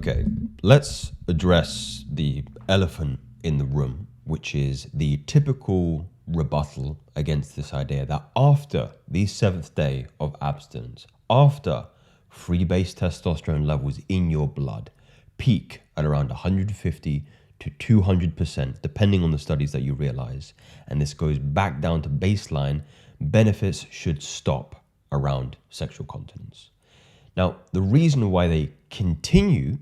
Okay, let's address the elephant in the room, which is the typical rebuttal against this idea that after the 7th day of abstinence, after free base testosterone levels in your blood peak at around 150 to 200%, depending on the studies that you realize, and this goes back down to baseline, benefits should stop around sexual continence. Now, the reason why they continue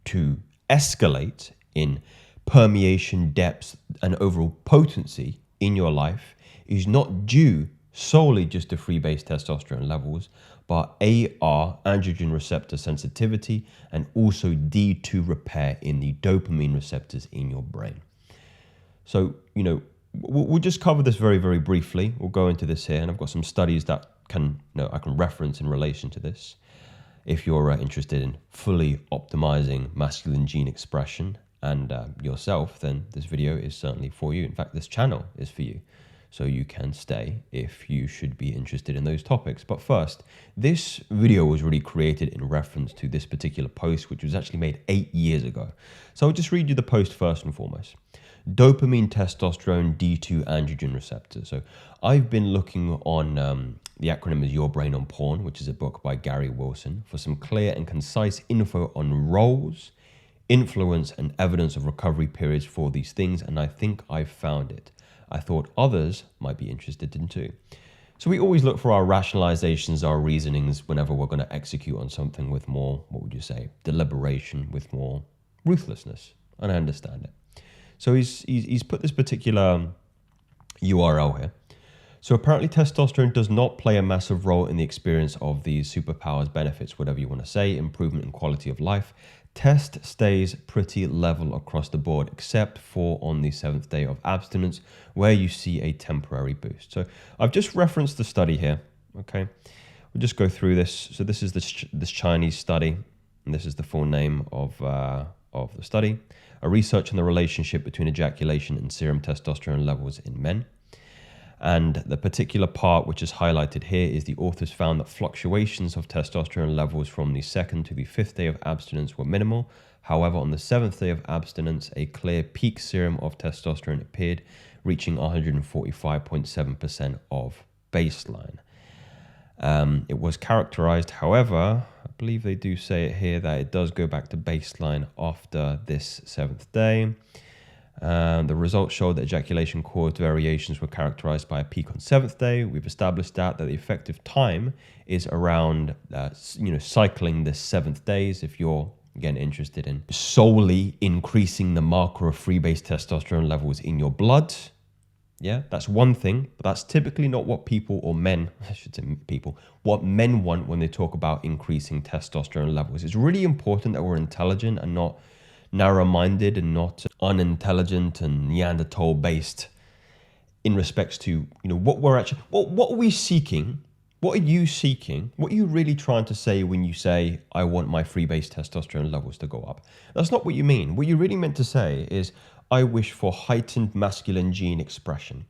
to escalate in permeation, depth, and overall potency in your life is not due solely just to free base testosterone levels, but AR, androgen receptor sensitivity, and also D2 repair in the dopamine receptors in your brain. So, we'll just cover this very, very briefly. We'll go into this here, and I've got some studies that I can reference in relation to this. If you're interested in fully optimizing masculine gene expression and yourself, then this video is certainly for you. In fact, this channel is for you. So you can stay if you should be interested in those topics. But first, this video was really created in reference to this particular post, which was actually made 8 years ago. So I'll just read you the post first and foremost. Dopamine, testosterone, D2 androgen receptors. So I've been looking on the acronym is Your Brain on Porn, which is a book by Gary Wilson, for some clear and concise info on roles, influence, and evidence of recovery periods for these things. And I think I've found it. I thought others might be interested in too. So we always look for our rationalizations, our reasonings, whenever we're going to execute on something with more, what would you say, deliberation, with more ruthlessness. And I understand it. So he's put this particular URL here. So apparently testosterone does not play a massive role in the experience of these superpowers, benefits, whatever you want to say, improvement in quality of life. Test stays pretty level across the board, except for on the 7th day of abstinence, where you see a temporary boost. So I've just referenced the study here, okay? We'll just go through this. So this is this Chinese study, and this is the full name of the study. A research on the relationship between ejaculation and serum testosterone levels in men. And the particular part which is highlighted here is the authors found that fluctuations of testosterone levels from the 2nd to the 5th day of abstinence were minimal. However, on the 7th day of abstinence, a clear peak serum of testosterone appeared, reaching 145.7% of baseline. It was characterized, however, I believe they do say it here, that it does go back to baseline after this 7th day. The results showed that ejaculation-caused variations were characterized by a peak on 7th day. We've established that the effective time is around, cycling the 7th days. If you're, again, interested in solely increasing the marker of free base testosterone levels in your blood, yeah, that's one thing, but that's typically not what people, or men, I should say people, what men want when they talk about increasing testosterone levels. It's really important that we're intelligent and not narrow-minded and not unintelligent and Neanderthal-based in respects to, what we're actually, what are we seeking? What are you seeking? What are you really trying to say when you say, I want my free base testosterone levels to go up? That's not what you mean. What you really meant to say is, I wish for heightened masculine gene expression.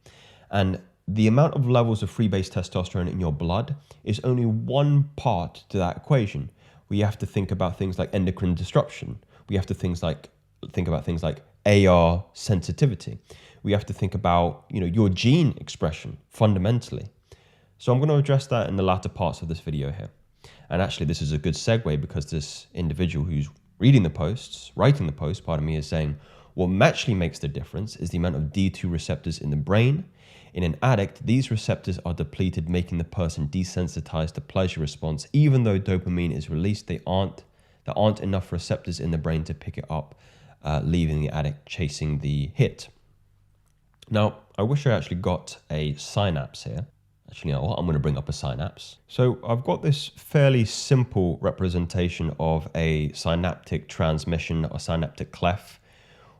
And the amount of levels of free base testosterone in your blood is only one part to that equation. We have to think about things like endocrine disruption. We have to think about things like AR sensitivity. We have to think about, your gene expression fundamentally. So I'm going to address that in the latter parts of this video here. And actually, this is a good segue because this individual who's writing the post, is saying, what actually makes the difference is the amount of D2 receptors in the brain. In an addict, these receptors are depleted, making the person desensitized to pleasure response. Even though dopamine is released, there aren't enough receptors in the brain to pick it up, leaving the addict chasing the hit. Now, I wish I actually got a synapse here. Actually, you know what? I'm going to bring up a synapse. So I've got this fairly simple representation of a synaptic transmission or synaptic cleft.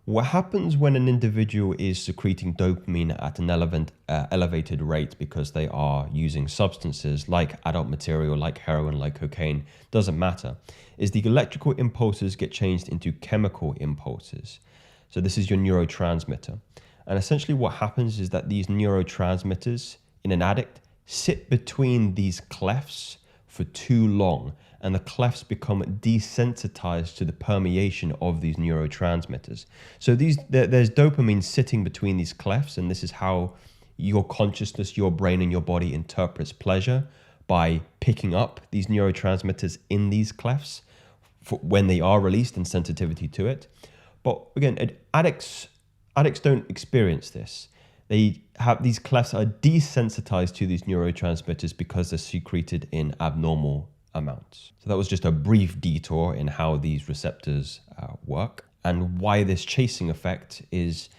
What happens when an individual is secreting dopamine at an elevated rate because they are using substances like adult material, like heroin, like cocaine, doesn't matter, is the electrical impulses get changed into chemical impulses. So this is your neurotransmitter. And essentially what happens is that these neurotransmitters in an addict sit between these clefts for too long. and the clefts become desensitized to the permeation of these neurotransmitters. So there's dopamine sitting between these clefts, and this is how your consciousness, your brain, and your body interprets pleasure, by picking up these neurotransmitters in these clefts when they are released and sensitivity to it. But again, addicts don't experience this. They have these clefts are desensitized to these neurotransmitters because they're secreted in abnormal amounts. So that was just a brief detour in how these receptors work and why this chasing effect is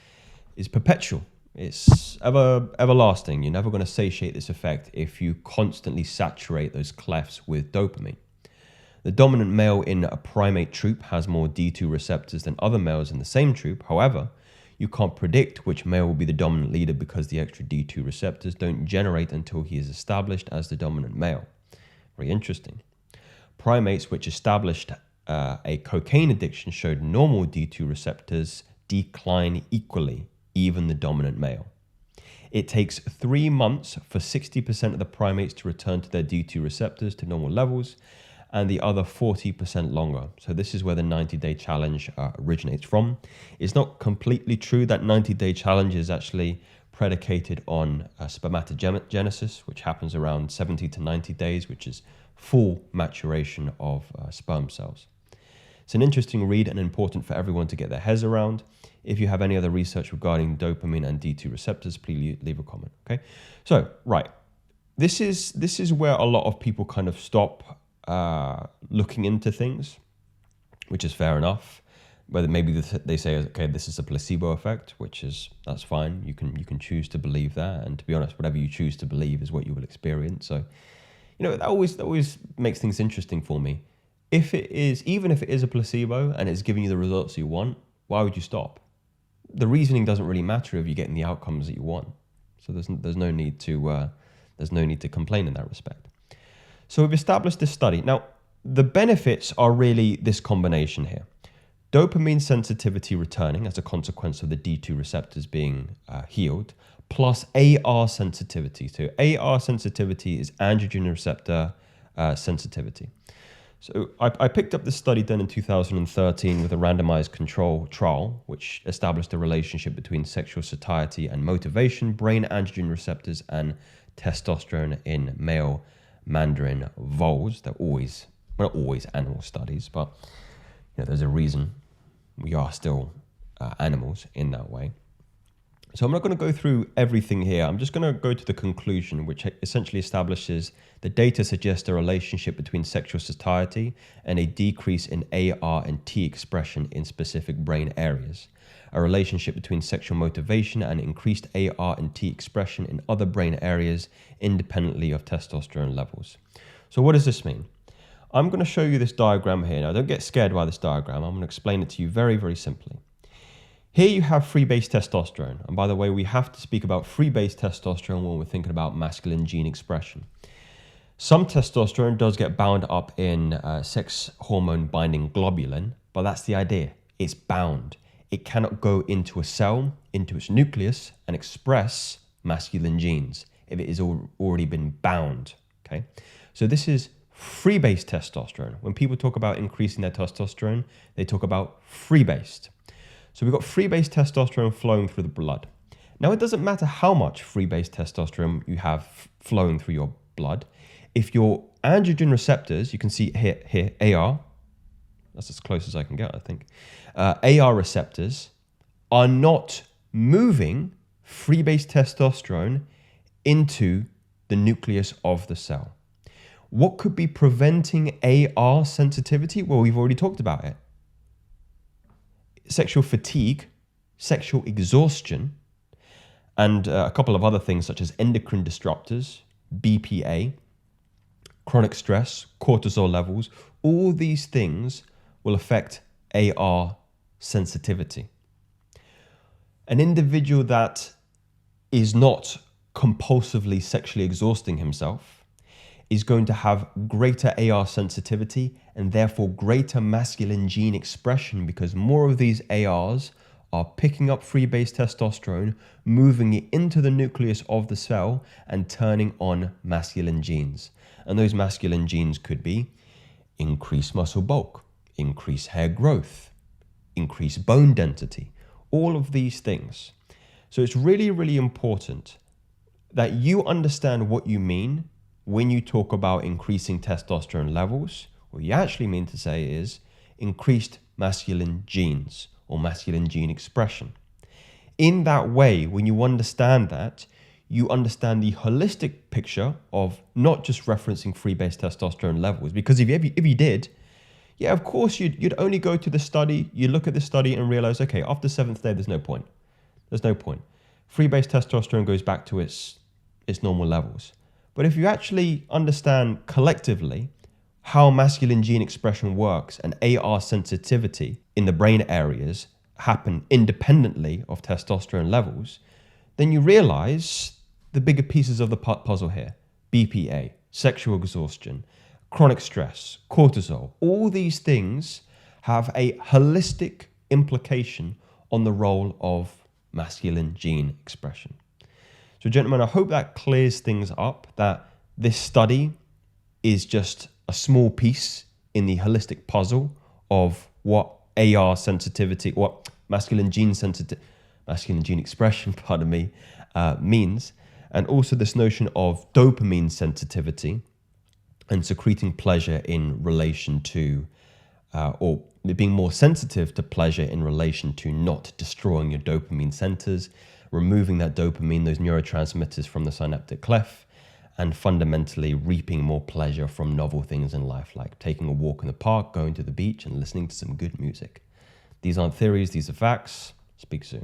perpetual. It's everlasting. You're never going to satiate this effect if you constantly saturate those clefts with dopamine. The dominant male in a primate troop has more D2 receptors than other males in the same troop. However, you can't predict which male will be the dominant leader because the extra D2 receptors don't generate until he is established as the dominant male. Very interesting. Primates which established a cocaine addiction showed normal D2 receptors decline equally, even the dominant male. It takes 3 months for 60% of the primates to return to their D2 receptors to normal levels, and the other 40% longer. So this is where the 90-day challenge originates from. It's not completely true. That 90-day challenge is actually predicated on spermatogenesis, which happens around 70 to 90 days, which is full maturation of sperm cells. It's an interesting read and important for everyone to get their heads around. If you have any other research regarding dopamine and D2 receptors, please leave a comment, okay? So, right, this is where a lot of people kind of stop looking into things, which is fair enough. Whether maybe they say, okay, this is a placebo effect, that's fine. You can choose to believe that, and to be honest, whatever you choose to believe is what you will experience. So, that always makes things interesting for me. Even if it is a placebo and it's giving you the results you want, why would you stop? The reasoning doesn't really matter if you're getting the outcomes that you want. So there's no need to complain in that respect. So we've established this study. Now, the benefits are really this combination here. Dopamine sensitivity returning as a consequence of the D2 receptors being healed, plus AR sensitivity. So AR sensitivity is androgen receptor sensitivity. So I picked up this study done in 2013 with a randomized control trial, which established a relationship between sexual satiety and motivation, brain androgen receptors, and testosterone in male mandarin voles. They're not always animal studies, but there's a reason we are still animals in that way. So I'm not going to go through everything here. I'm just going to go to the conclusion, which essentially establishes the data suggests a relationship between sexual satiety and a decrease in AR and T expression in specific brain areas, a relationship between sexual motivation and increased AR and T expression in other brain areas independently of testosterone levels. So what does this mean? I'm going to show you this diagram here. Now, don't get scared by this diagram. I'm going to explain it to you very, very simply. Here you have free-base testosterone. And by the way, we have to speak about free-base testosterone when we're thinking about masculine gene expression. Some testosterone does get bound up in sex hormone binding globulin, but that's the idea. It's bound. It cannot go into a cell, into its nucleus, and express masculine genes if it has already been bound, okay? So this is free-base testosterone. When people talk about increasing their testosterone, they talk about free-based. So we've got free-base testosterone flowing through the blood. Now, it doesn't matter how much free-base testosterone you have flowing through your blood. If your androgen receptors, you can see here, AR, that's as close as I can get, I think. AR receptors are not moving free-base testosterone into the nucleus of the cell. What could be preventing AR sensitivity? Well, we've already talked about it. Sexual fatigue, sexual exhaustion, and a couple of other things such as endocrine disruptors, BPA, chronic stress, cortisol levels. All these things will affect AR sensitivity. An individual that is not compulsively sexually exhausting himself is going to have greater AR sensitivity and therefore greater masculine gene expression, because more of these ARs are picking up free-base testosterone, moving it into the nucleus of the cell and turning on masculine genes. And those masculine genes could be increase muscle bulk, increase hair growth, increase bone density, all of these things. So it's really, really important that you understand what you mean when you talk about increasing testosterone levels. What you actually mean to say is increased masculine genes or masculine gene expression. In that way, when you understand that, you understand the holistic picture of not just referencing free-base testosterone levels. Because if you did, yeah, of course, you'd only go to the study, you look at the study and realize, okay, after 7th day, there's no point. There's no point. Free-base testosterone goes back to its normal levels. But if you actually understand collectively how masculine gene expression works and AR sensitivity in the brain areas happen independently of testosterone levels, then you realize the bigger pieces of the puzzle here. BPA, sexual exhaustion, chronic stress, cortisol, all these things have a holistic implication on the role of masculine gene expression. So gentlemen, I hope that clears things up, that this study is just a small piece in the holistic puzzle of what AR sensitivity, what masculine gene expression, means. And also this notion of dopamine sensitivity and secreting pleasure in relation to, or being more sensitive to pleasure in relation to not destroying your dopamine centers, removing that dopamine, those neurotransmitters from the synaptic cleft, and fundamentally reaping more pleasure from novel things in life, like taking a walk in the park, going to the beach, and listening to some good music. These aren't theories, these are facts. Speak soon.